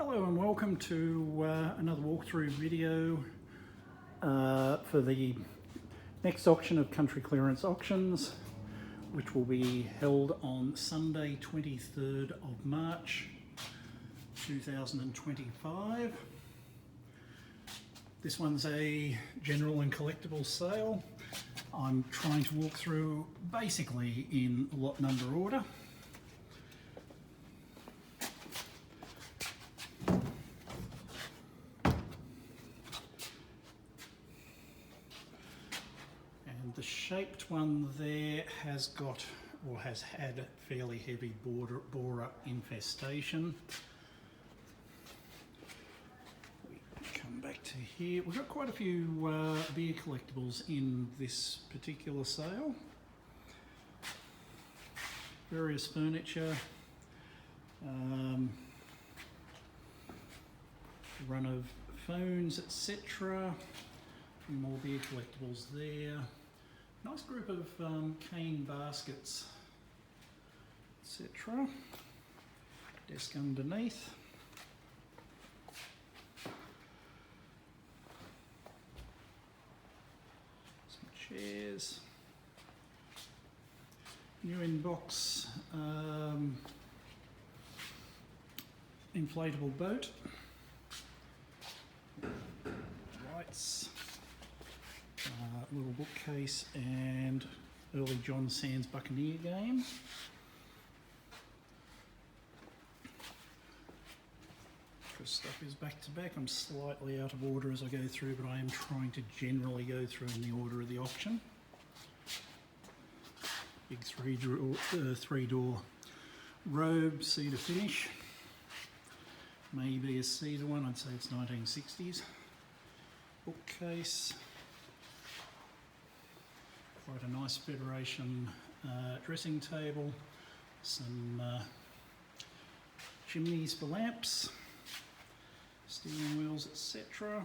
Hello and welcome to another walkthrough video for the next auction of Country Clearance Auctions, which will be held on Sunday 23rd of March 2025. This one's a general and collectible sale. I'm trying to walk through basically in lot number order. And the shaped one there has got, or has had, fairly heavy borer infestation. Come back to here. We've got quite a few beer collectibles in this particular sale. Various furniture, run of phones, etc. More beer collectibles there. Nice group of cane baskets, etc. Desk underneath. Some chairs. New in-box inflatable boat. Lights. Little bookcase and early John Sands Buccaneer game. Because stuff is back to back. I'm slightly out of order as I go through, but I am trying to generally go through in the order of the auction. Big three-door robe, cedar finish. Maybe a cedar one, I'd say it's 1960s. Bookcase. Quite a nice Federation dressing table, some chimneys for lamps, steering wheels, etc.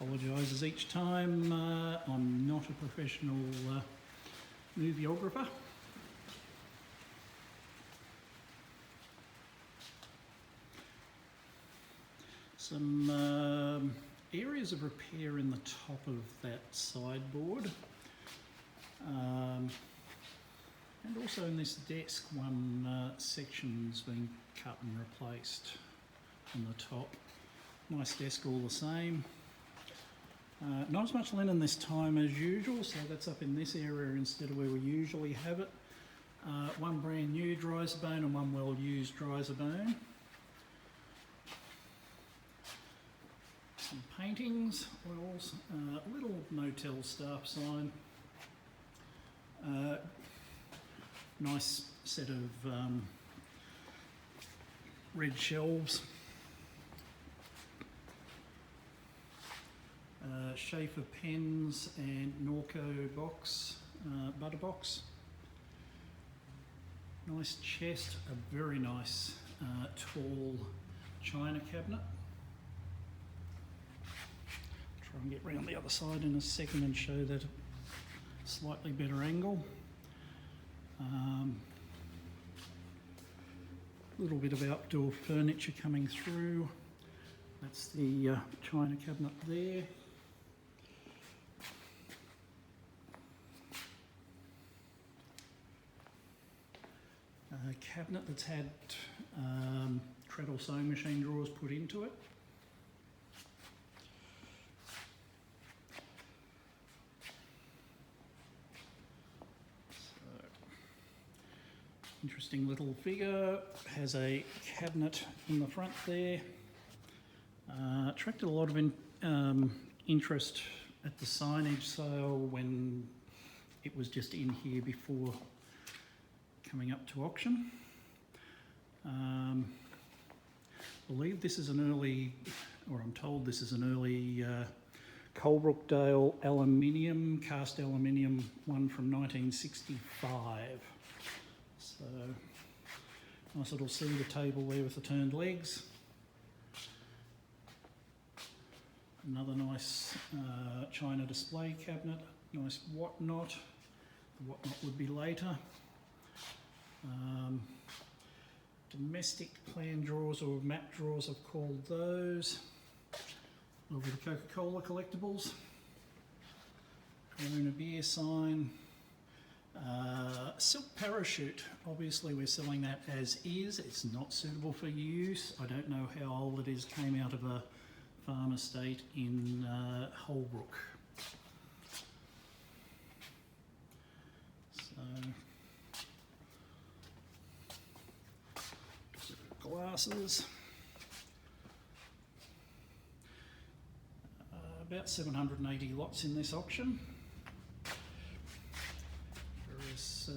Apologises each time, I'm not a professional movieographer. Some areas of repair in the top of that sideboard. And also in this desk, one section's been cut and replaced on the top. Nice desk all the same. Not as much linen this time as usual, so that's up in this area instead of where we usually have it. One brand new Dryserbone and one well used Dryserbone. Some paintings, oils, little motel staff sign. Nice set of red shelves. Schaefer pens and Norco box, butter box. Nice chest, a very nice tall china cabinet. Try and get round the other side in a second and show that slightly better angle. Little bit of outdoor furniture coming through. That's the china cabinet there. A cabinet that's had treadle sewing machine drawers put into it. So, interesting little figure, has a cabinet in the front there. Attracted a lot of interest at the signage sale when it was just in here before coming up to auction. I believe this is an early, or I'm told this is an early Colebrookdale aluminium, cast aluminium one from 1965. So nice little cedar table there with the turned legs. Another nice china display cabinet, nice whatnot. The whatnot would be later. Domestic plan drawers or map drawers, I've called those. Over the Coca-Cola collectibles. Corona beer sign. Silk parachute, obviously we're selling that as is. It's not suitable for use. I don't know how old it is. Came out of a farm estate in Holbrook. So, glasses. About 780 lots in this auction. Various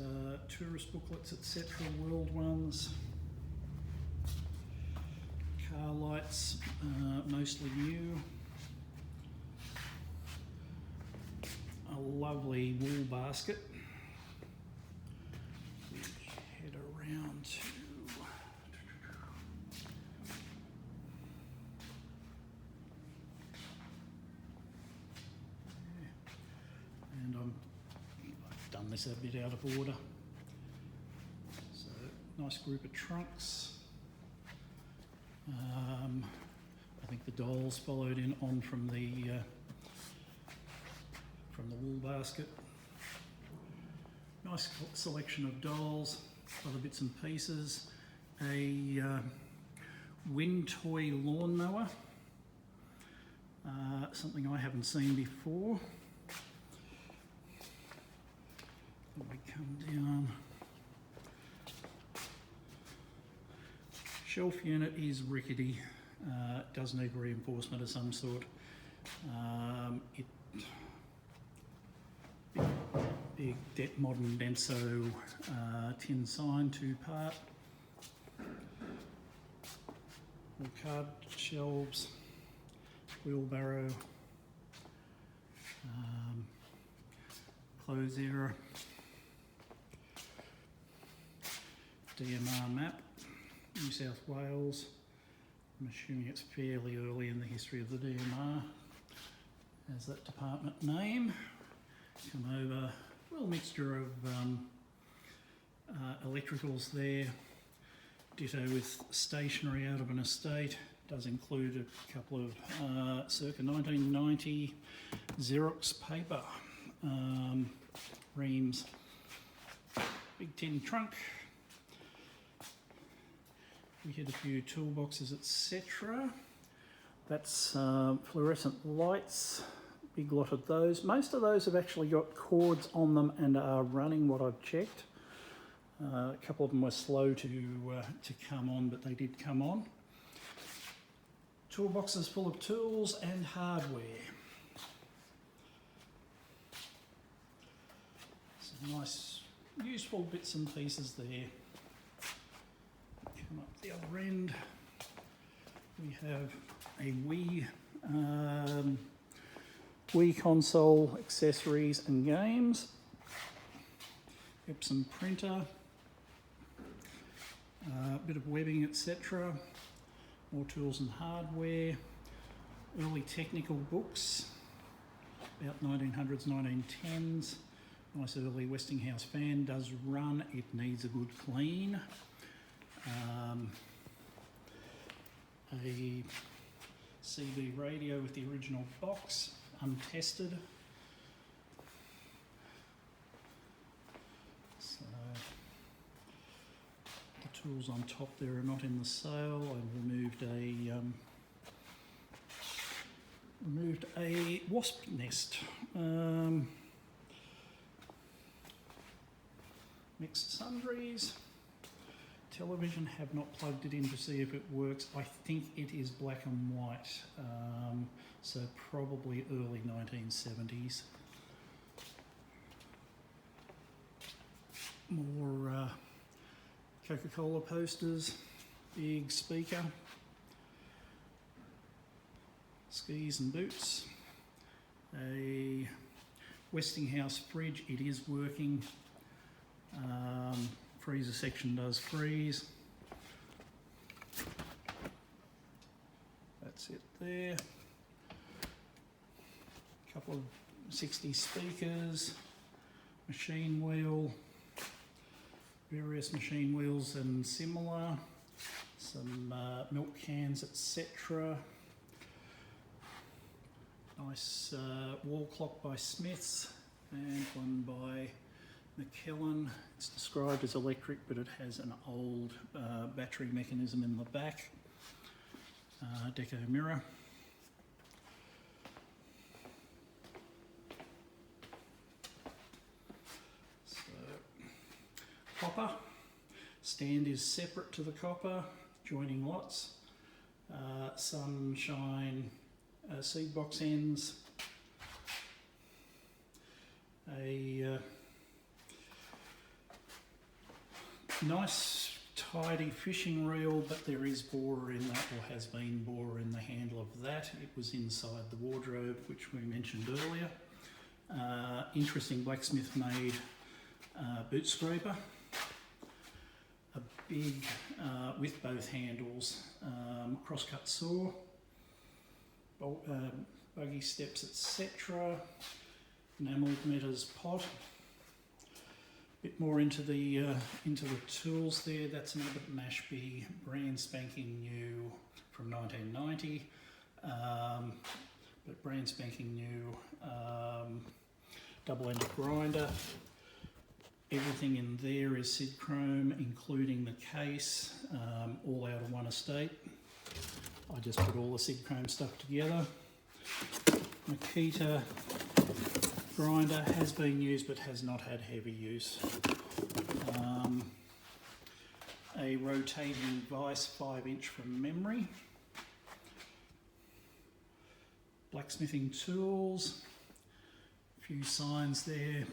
tourist booklets, etc., world ones. Car lights, mostly new. A lovely wool basket. Head around to and I've done this a bit out of order. So nice group of trunks. I think the dolls followed in on from the wool basket. Nice selection of dolls, other bits and pieces. A wind toy lawnmower, something I haven't seen before. Then we come down. Shelf unit is rickety. It does need reinforcement of some sort. Big modern Denso tin sign, 2-part. All card shelves, wheelbarrow, clothes era, DMR map, New South Wales. I'm assuming it's fairly early in the history of the DMR as that department name. Come over, real mixture of electricals there. Ditto with stationery out of an estate. Does include a couple of circa 1990 Xerox paper reams. Big tin trunk. We hit a few toolboxes, etc. That's fluorescent lights. Big lot of those. Most of those have actually got cords on them and are running, what I've checked. A couple of them were slow to come on, but they did come on. Toolboxes full of tools and hardware. Some nice, useful bits and pieces there. Come up the other end. We have a Wii console, accessories and games. Epson printer. A bit of webbing, etc. More tools and hardware. Early technical books, about 1900s, 1910s. Nice early Westinghouse fan, does run, it needs a good clean. A CB radio with the original box, untested. So the tools on top there are not in the sale. I removed a wasp nest. Mixed sundries. Television, have not plugged it in to see if it works. I think it is black and white, so probably early 1970s. More Coca-Cola posters, big speaker, skis and boots, a Westinghouse fridge, it is working. Freezer section does freeze. That's it there. couple of 60 speakers, machine wheel, various machine wheels and similar, some milk cans, etc. Nice wall clock by Smiths and one by McKellen. It's described as electric, but it has an old battery mechanism in the back. Deco mirror. So, copper. Stand is separate to the copper, joining lots. Sunshine seed box ends. A nice tidy fishing reel, but there is borer in that, or has been borer in the handle of that. It was inside the wardrobe, which we mentioned earlier. Interesting blacksmith made boot scraper. A big, with both handles, crosscut saw, buggy steps, etc. Enamel meters pot. Bit more into the tools there. That's an Abbott Mashpee, brand spanking new from 1990, but brand spanking new double-ended grinder. Everything in there is Sid Chrome, including the case, all out of one estate. I just put all the Sid Chrome stuff together. Makita grinder has been used but has not had heavy use. A rotating vise 5-inch from memory. Blacksmithing tools. A few signs there.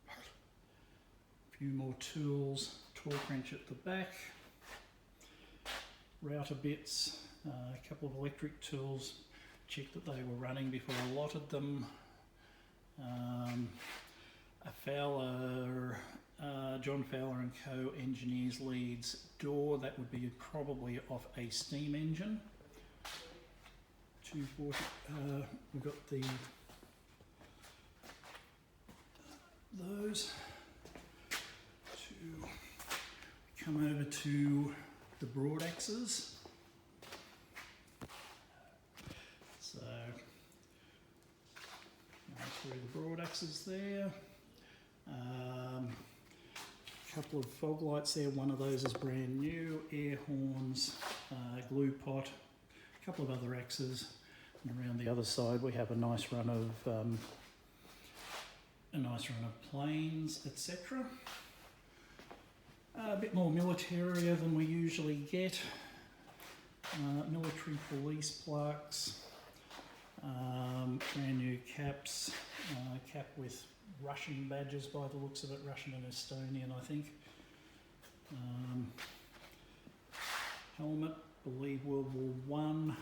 A few more tools. Torque wrench at the back. Router bits. A couple of electric tools. Checked that they were running before I allotted them. A Fowler, John Fowler and Co. Engineers Leeds door. That would be probably off a steam engine. 240. We've got those. Come over to the broad axes. So, through the broad axes there. Couple of fog lights there. One of those is brand new. Air horns, glue pot, a couple of other axes. And around the other side, we have a nice run of planes, etc. A bit more militaria than we usually get. Military police plaques. Brand new caps, cap with Russian badges by the looks of it, Russian and Estonian I think. Helmet, believe World War One.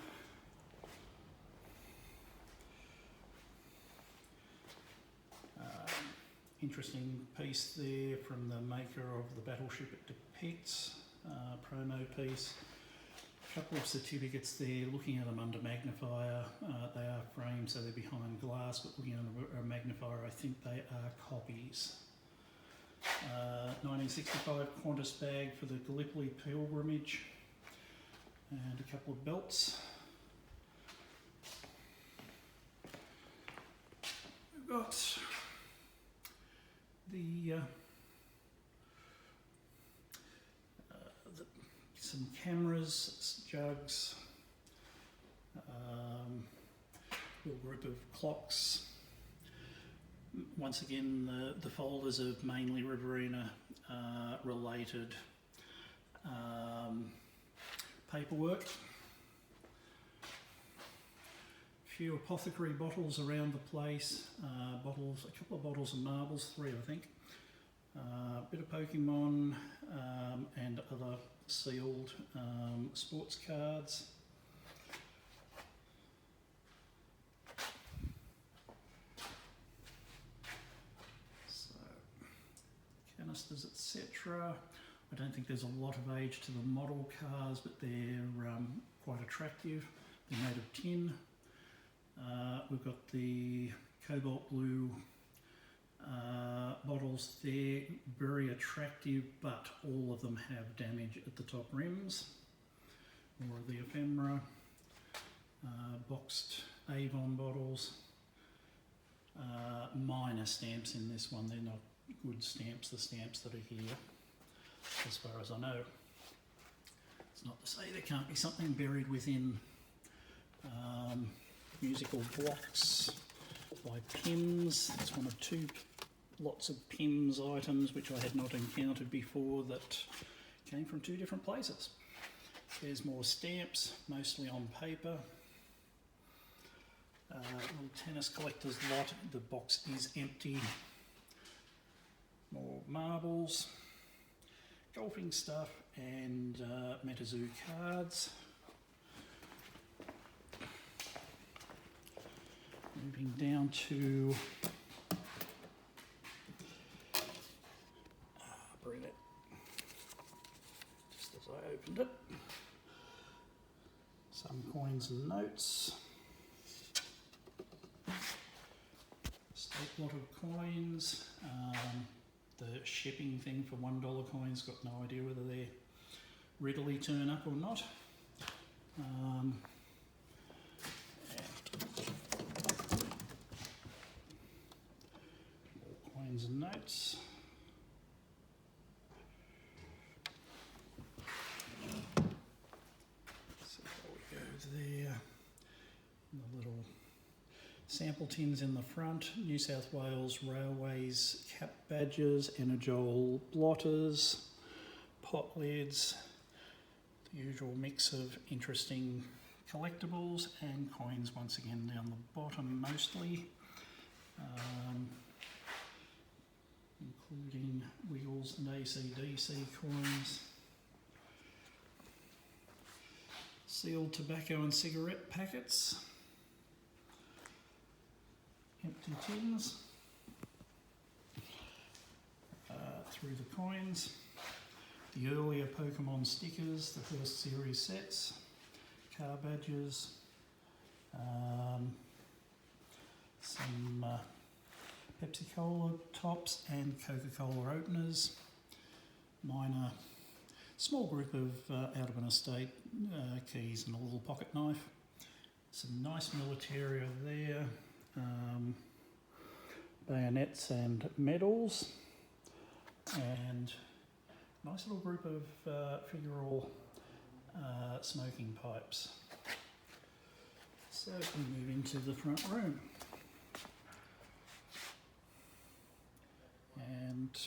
Interesting piece there from the maker of the battleship it depicts, promo piece. Couple of certificates there, looking at them under magnifier. They are framed, so they're behind glass, but looking under a magnifier, I think they are copies. 1965 Qantas bag for the Gallipoli pilgrimage, and a couple of belts. We've got some cameras, jugs, a little group of clocks. Once again, the folders of mainly Riverina related paperwork. A few apothecary bottles around the place, a couple of bottles of marbles, 3 I think. Bit of Pokemon and other sealed sports cards. So, canisters, etc. I don't think there's a lot of age to the model cars, but they're quite attractive. They're made of tin. We've got the cobalt blue bottles there, very attractive, but all of them have damage at the top rims. More of the ephemera, boxed Avon bottles, minor stamps in this one. They're not good stamps, the stamps that are here, as far as I know. It's not to say there can't be something buried within. Musical blocks by Pims. It's one of two lots of Pims items which I had not encountered before that came from two different places. There's more stamps, mostly on paper. Little tennis collector's lot. The box is empty. More marbles, golfing stuff, and Metazoo cards. Moving down to bring it just as I opened it. Some coins and notes. State lot of coins. The shipping thing for $1 coins, got no idea whether they readily turn up or not. Coins and notes. So we go there. And the little sample tins in the front. New South Wales Railways cap badges, Energol blotters, pot lids. The usual mix of interesting collectibles and coins once again down the bottom mostly. Including Wiggles and AC/DC coins. Sealed tobacco and cigarette packets. Empty tins. Through the coins. The earlier Pokemon stickers, the first series sets. Car badges. Some Pepsi Cola tops and Coca-Cola openers. Minor, small group of out of an estate keys and a little pocket knife. Some nice militaria there. Bayonets and medals. And nice little group of figural smoking pipes. So we move into the front room. And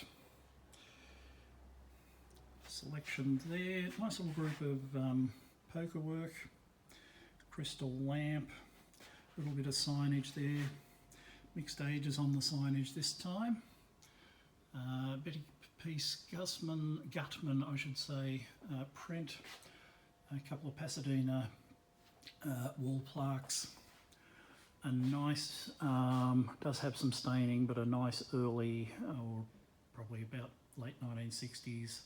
selection there, nice little group of poker work, crystal lamp, a little bit of signage there, mixed ages on the signage this time. Betty Peace Gutman, I should say, print, a couple of Pasadena wall plaques. A nice, does have some staining, but a nice early, or probably about late 1960s,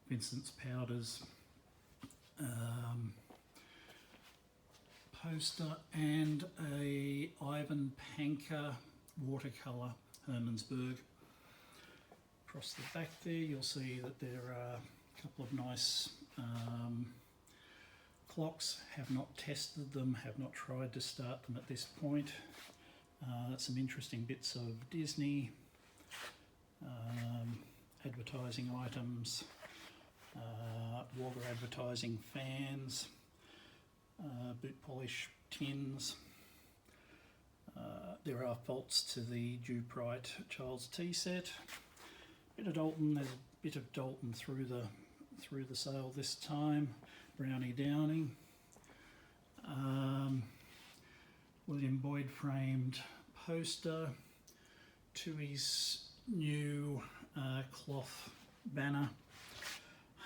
Vincent's Powders poster, and a Ivan Panker watercolour, Hermannsburg. Across the back there you'll see that there are a couple of nice clocks. Have not tested them, have not tried to start them at this point. Some interesting bits of Disney, advertising items, Wagga advertising fans, boot polish tins. There are faults to the Duprite Child's Tea set. Bit of Dalton, there's a bit of Dalton through the sale this time. Brownie Downing, William Boyd framed poster, Tui's new cloth banner,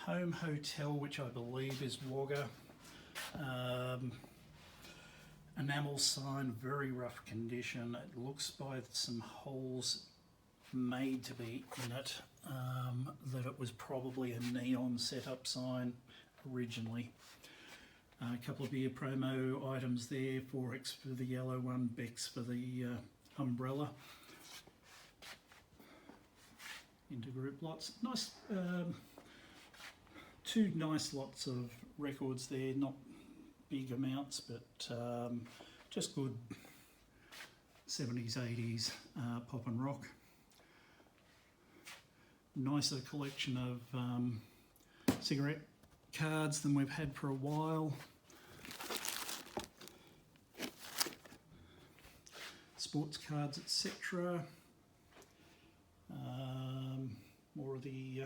Home Hotel, which I believe is Wagga, enamel sign, very rough condition. It looks by some holes made to be in it that it was probably a neon setup sign originally. A couple of beer promo items there, Forex for the yellow one, Bex for the umbrella. Into group lots. Nice, two nice lots of records there, not big amounts, but just good 70s, 80s pop and rock. Nicer collection of cigarette cards than we've had for a while. Sports cards, etc. More of the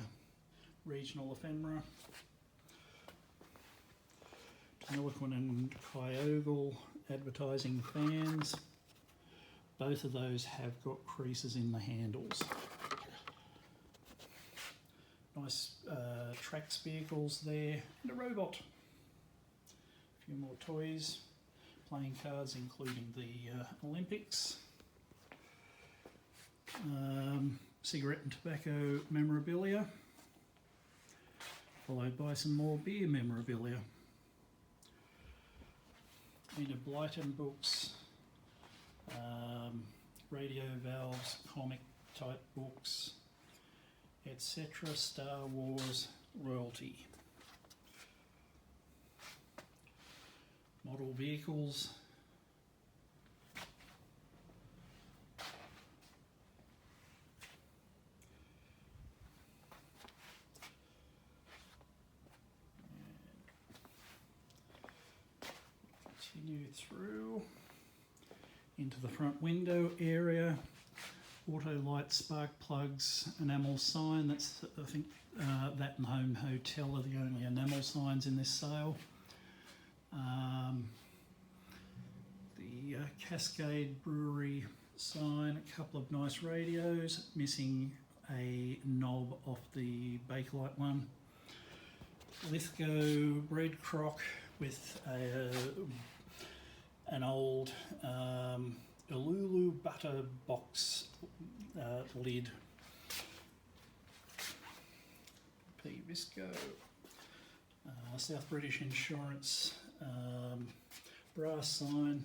regional ephemera. Millican and Kyogle advertising fans. Both of those have got creases in the handles. Nice tracks vehicles there, and a robot. A few more toys, playing cards including the Olympics. Cigarette and tobacco memorabilia, followed by some more beer memorabilia. Enid Blyton books, radio valves, comic type books, etc. Star Wars royalty. Model vehicles. Continue through into the front window area. Auto light, spark plugs, enamel sign. That's, I think, that and Home Hotel are the only enamel signs in this sale. The Cascade Brewery sign, a couple of nice radios, missing a knob off the Bakelite one. Lithgow bread crock with an old Ululu butter box lid. P. Visco. South British Insurance brass sign.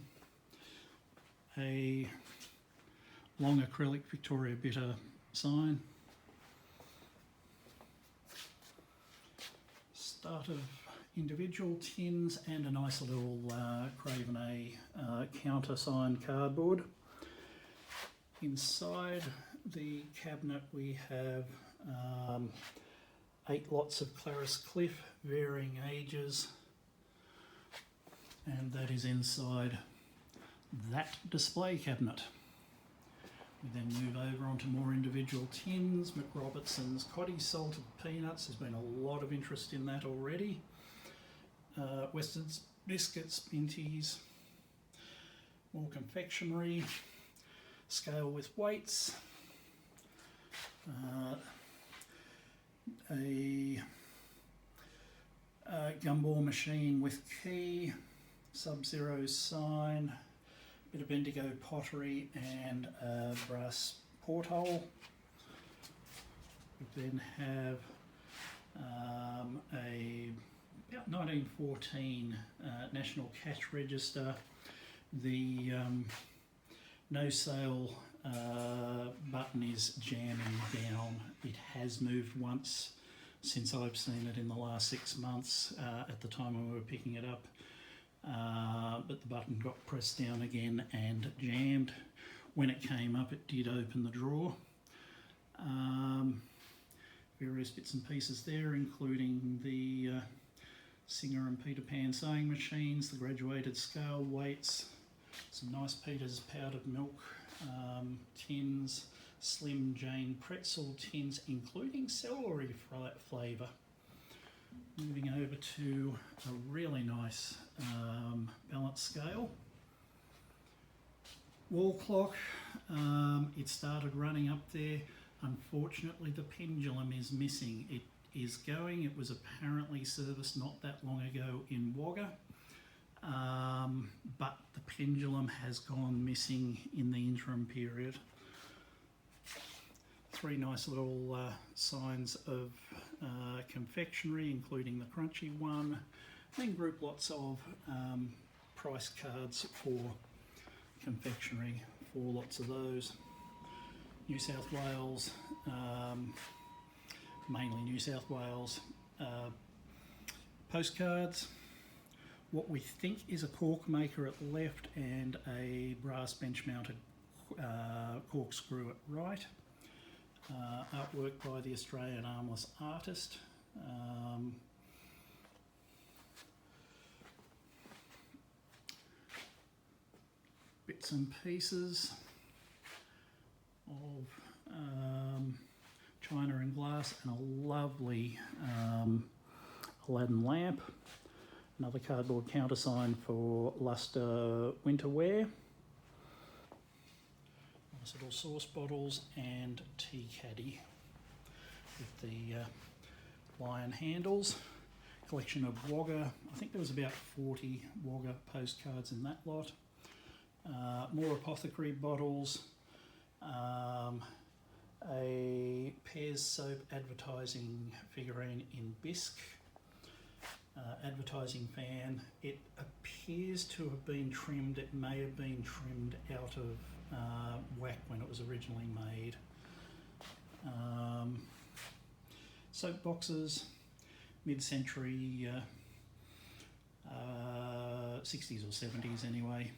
A long acrylic Victoria Bitter sign. Start of individual tins and a nice little Craven A countersign cardboard. Inside the cabinet we have 8 lots of Clarice Cliff, varying ages, and that is inside that display cabinet. We then move over onto more individual tins. McRobertson's Coddy Salted Peanuts, there's been a lot of interest in that already. Western's Biscuits, Minties, more confectionery, scale with weights, a gumball machine with key, Sub-Zero sign, bit of Bendigo pottery and a brass porthole. We then have a about 1914 National Cash Register. The no sale button is jamming down. It has moved once since I've seen it in the last 6 months at the time when we were picking it up, but the button got pressed down again and jammed. When it came up, it did open the drawer. Various bits and pieces there, including the Singer and Peter Pan sewing machines, the graduated scale weights, some nice Peter's powdered milk tins, Slim Jane pretzel tins, including celery flavour. Moving over to a really nice balance scale. Wall clock, it started running up there. Unfortunately, the pendulum is missing. It is going. It was apparently serviced not that long ago in Wagga, but the pendulum has gone missing in the interim period. 3 nice little signs of confectionery, including the crunchy one, then group lots of price cards for confectionery, 4 lots of those. New South Wales, mainly New South Wales postcards. What we think is a cork maker at left and a brass bench mounted corkscrew at right. Artwork by the Australian armless artist. Bits and pieces of china and glass, and a lovely Aladdin lamp. Another cardboard countersign for Luster winter wear. Nice little sauce bottles and tea caddy with the lion handles. Collection of Wagga. I think there was about 40 Wagga postcards in that lot. More apothecary bottles. A Pears soap advertising figurine in bisque. Advertising fan. It appears to have been trimmed. It may have been trimmed out of whack when it was originally made. Soap boxes, mid-century, 60s or 70s anyway.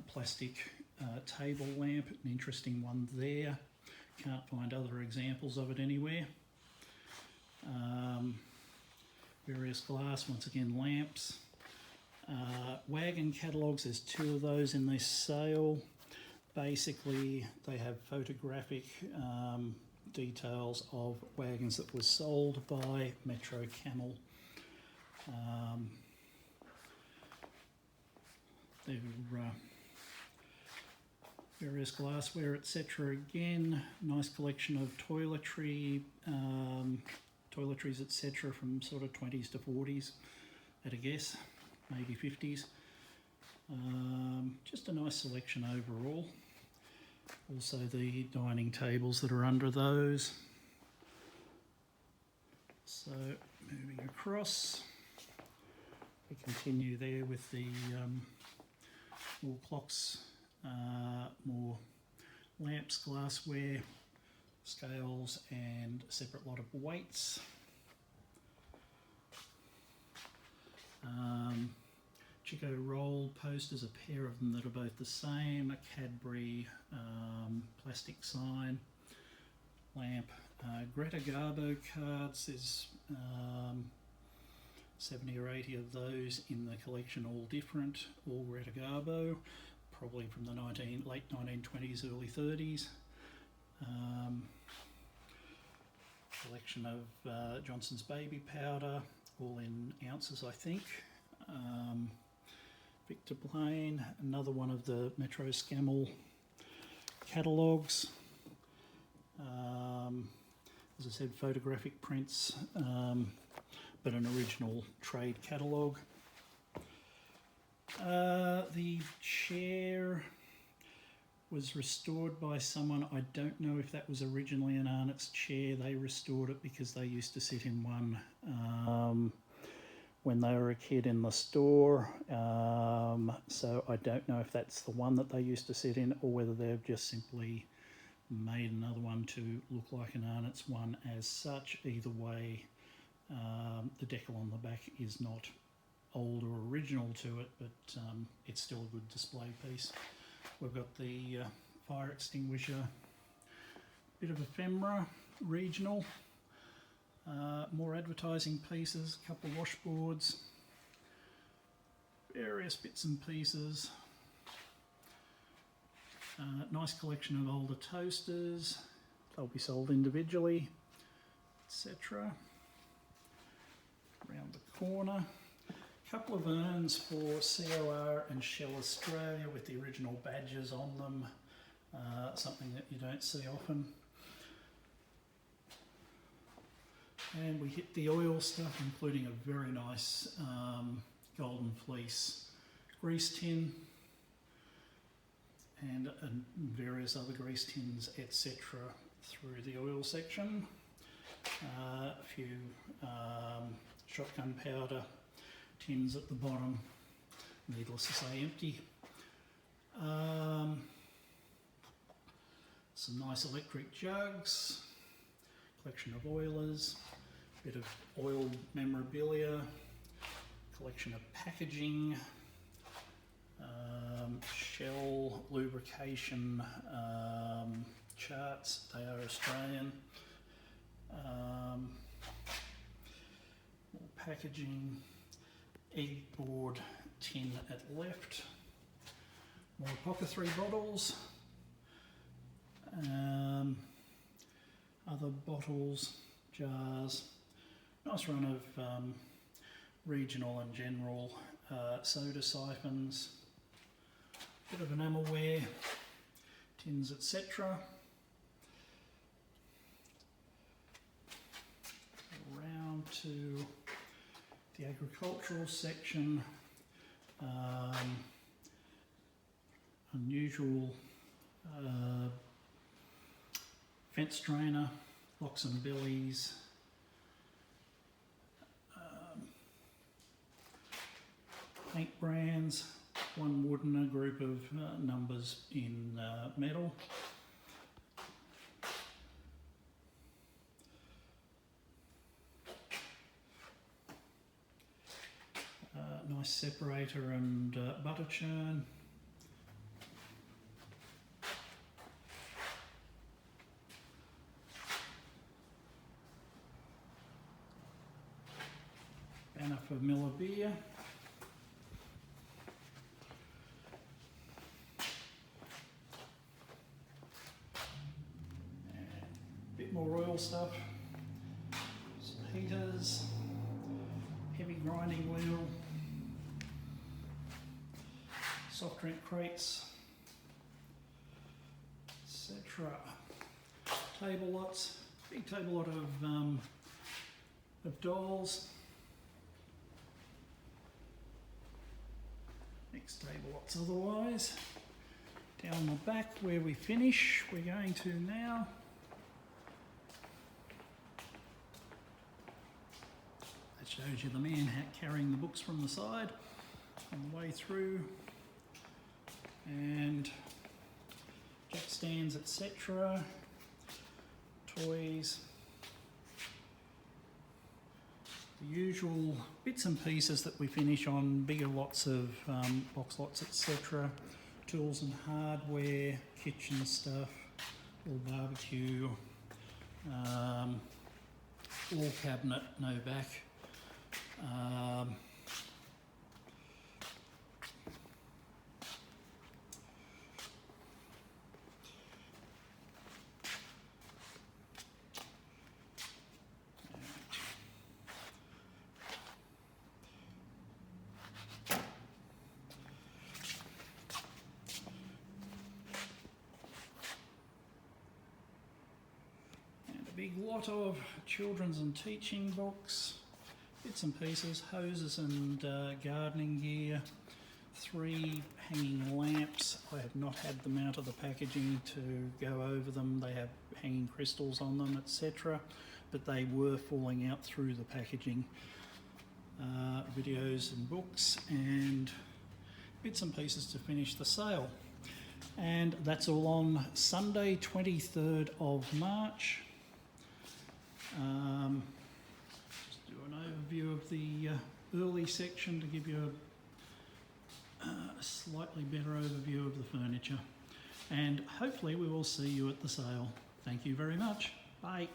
Plastic table lamp, an interesting one there. Can't find other examples of it anywhere. Various glass, once again lamps. Wagon catalogues, there's 2 of those in this sale. Basically they have photographic details of wagons that were sold by Metro Camel. They're various glassware, etc. Again, nice collection of toiletries, etc. from sort of 20s to 40s at a guess, maybe 50s. Just a nice selection overall. Also the dining tables that are under those. So moving across, we continue there with the more clocks, more lamps, glassware, scales, and a separate lot of weights. Chico roll posters, a pair of them that are both the same, a Cadbury plastic sign, lamp, Greta Garbo cards. There's 70 or 80 of those in the collection, all different, all Greta Garbo, probably from the late 1920s, early 30s. Collection of Johnson's baby powder, all in ounces, I think. Victor Blaine, another one of the Metro Camel catalogues. As I said, photographic prints, but an original trade catalogue. The chair was restored by someone. I don't know if that was originally an Arnott's chair. They restored it because they used to sit in one when they were a kid in the store. So I don't know if that's the one that they used to sit in or whether they've just simply made another one to look like an Arnott's one as such. Either way, the decal on the back is not old or original to it, but it's still a good display piece. We've got the fire extinguisher, bit of ephemera, regional, more advertising pieces, a couple of washboards, various bits and pieces, nice collection of older toasters, they'll be sold individually, etc. Around the corner, a couple of urns for COR and Shell Australia with the original badges on them, something that you don't see often. And we hit the oil stuff, including a very nice golden fleece grease tin and various other grease tins, etc. through the oil section. A few shotgun powder tins at the bottom, needless to say empty. Some nice electric jugs, collection of oilers, bit of oil memorabilia, collection of packaging, Shell lubrication charts, they are Australian. More packaging, egg board tin at left, more apothecary bottles, other bottles, jars, nice run of regional and general soda siphons, bit of enamelware, tins, etc. Around to the agricultural section, unusual fence drainer, locks and billies, paint brands, one wood and a group of numbers in metal. Nice separator and butter churn. Banner for Miller beer. More oil stuff, some heaters, heavy grinding wheel, soft drink crates, etc. Table lots, big table lot of dolls. Next table lots otherwise. Down the back where we finish, we're going to now. Shows you the man carrying the books from the side on the way through, and jack stands, etc. Toys, the usual bits and pieces that we finish on bigger lots of box lots, etc. Tools and hardware, kitchen stuff, little barbecue, wall cabinet, no back. And a big lot of children's and teaching books. Bits and pieces, hoses and gardening gear, 3 hanging lamps. I have not had them out of the packaging to go over them. They have hanging crystals on them, etc. But they were falling out through the packaging. Videos and books and bits and pieces to finish the sale. And that's all on Sunday, 23rd of March. Overview of the early section to give you a slightly better overview of the furniture, and hopefully we will see you at the sale. Thank you very much. Bye.